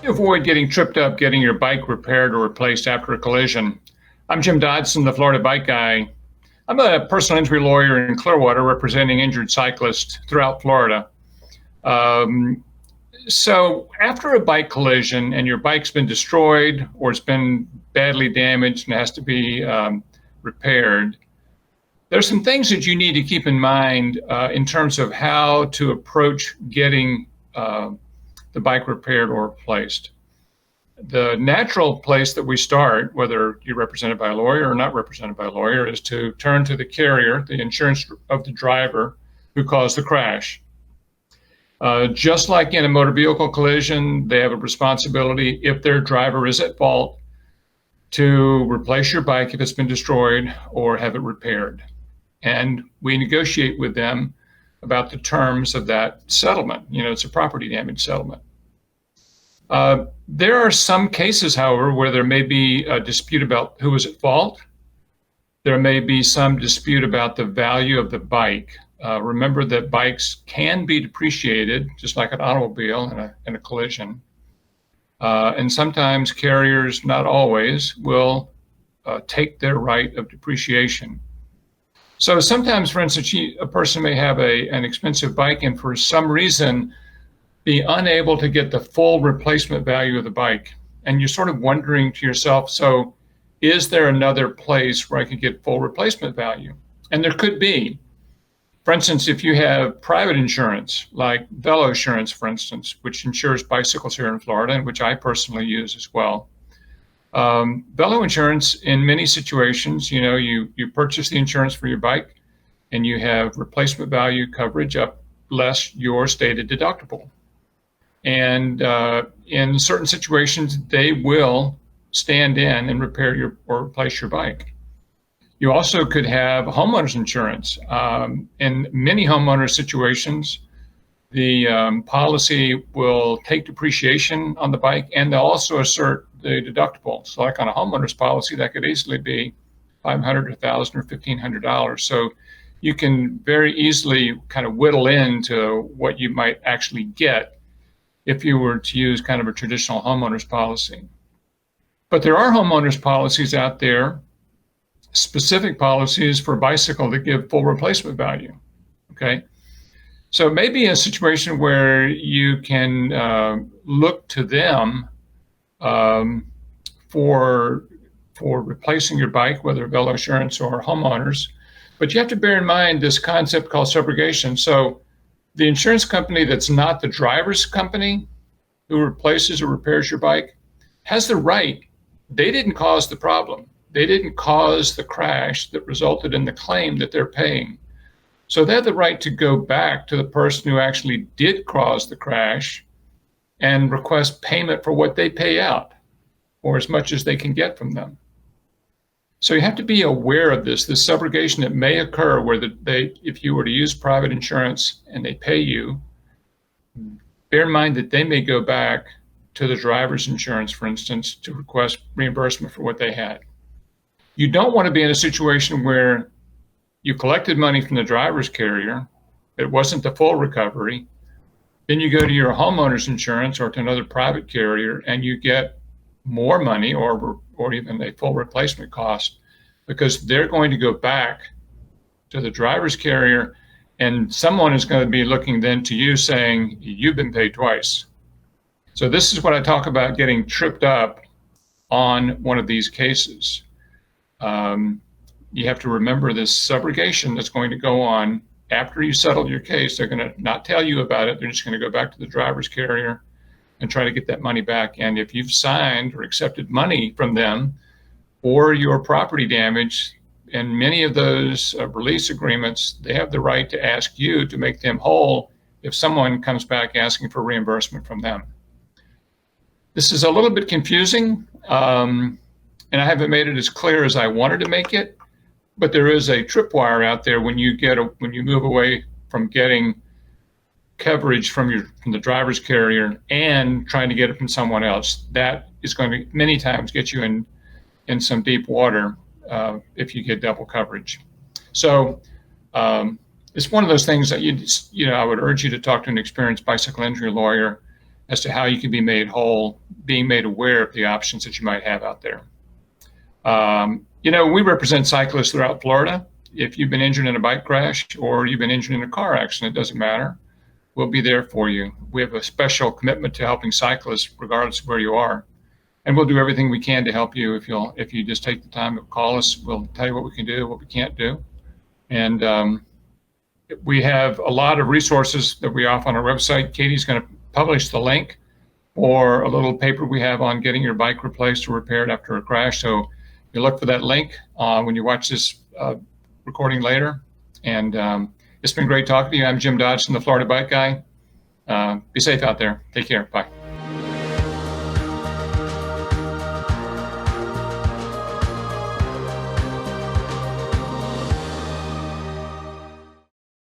to avoid getting tripped up getting your bike repaired or replaced after a collision. I'm Jim Dodson, the Florida Bike Guy. I'm a personal injury lawyer in Clearwater representing injured cyclists throughout Florida. So after a bike collision and your bike's been destroyed or it's been badly damaged and has to be repaired, there's some things that you need to keep in mind in terms of how to approach getting the bike repaired or replaced. The natural place that we start, whether you're represented by a lawyer or not represented by a lawyer, is to turn to the carrier, the insurance of the driver who caused the crash. Just like in a motor vehicle collision, they have a responsibility, if their driver is at fault, to replace your bike if it's been destroyed or have it repaired. And we negotiate with them about the terms of that settlement. You know, it's a property damage settlement. There are some cases, however, where there may be a dispute about who was at fault. There may be some dispute about the value of the bike. Remember that bikes can be depreciated, just like an automobile in a collision. And sometimes carriers, not always, will take their right of depreciation. So sometimes, for instance, a person may have an expensive bike and for some reason be unable to get the full replacement value of the bike. And you're sort of wondering to yourself, so is there another place where I could get full replacement value? And there could be. For instance, if you have private insurance, like Velo Insurance, for instance, which insures bicycles here in Florida, and which I personally use as well. Velo Insurance, in many situations, you know, you purchase the insurance for your bike and you have replacement value coverage up less your stated deductible. And in certain situations, they will stand in and repair or replace your bike. You also could have homeowners insurance. In many homeowner situations, the policy will take depreciation on the bike and they'll also assert the deductible. So like on a homeowner's policy, that could easily be $500, $1,000, or $1,500. So you can very easily kind of whittle into what you might actually get if you were to use kind of a traditional homeowner's policy. But there are homeowners policies out there, specific policies for a bicycle that give full replacement value, okay? So it may be a situation where you can look to them for replacing your bike, whether Velo Insurance or homeowners. But you have to bear in mind this concept called subrogation. So the insurance company that's not the driver's company who replaces or repairs your bike has the right. They didn't cause the problem. They didn't cause the crash that resulted in the claim that they're paying. So they have the right to go back to the person who actually did cause the crash and request payment for what they pay out, or as much as they can get from them. So you have to be aware of this subrogation that may occur where if you were to use private insurance and they pay you, bear in mind that they may go back to the driver's insurance, for instance, to request reimbursement for what they had. You don't want to be in a situation where you collected money from the driver's carrier, it wasn't the full recovery, then you go to your homeowner's insurance or to another private carrier and you get more money or even a full replacement cost, because they're going to go back to the driver's carrier and someone is going to be looking then to you saying, you've been paid twice. So this is what I talk about getting tripped up on one of these cases. You have to remember this subrogation that's going to go on after you settle your case. They're going to not tell you about it. They're just going to go back to the driver's carrier and try to get that money back. And if you've signed or accepted money from them for your property damage, in many of those release agreements, they have the right to ask you to make them whole if someone comes back asking for reimbursement from them. This is a little bit confusing, and I haven't made it as clear as I wanted to make it, but there is a tripwire out there when you move away from getting coverage from the driver's carrier and trying to get it from someone else. That is going to many times get you in some deep water if you get double coverage. So it's one of those things that I would urge you to talk to an experienced bicycle injury lawyer as to how you can be made whole, being made aware of the options that you might have out there. We represent cyclists throughout Florida. If you've been injured in a bike crash or you've been injured in a car accident, it doesn't matter. We'll be there for you. We have a special commitment to helping cyclists regardless of where you are. And we'll do everything we can to help you. If you just take the time to call us, we'll tell you what we can do, what we can't do. And we have a lot of resources that we offer on our website. Katie's going to publish the link or a little paper we have on getting your bike replaced or repaired after a crash. So you look for that link when you watch this recording later. And it's been great talking to you. I'm Jim Dodson, the Florida Bike Guy. Be safe out there. Take care. Bye.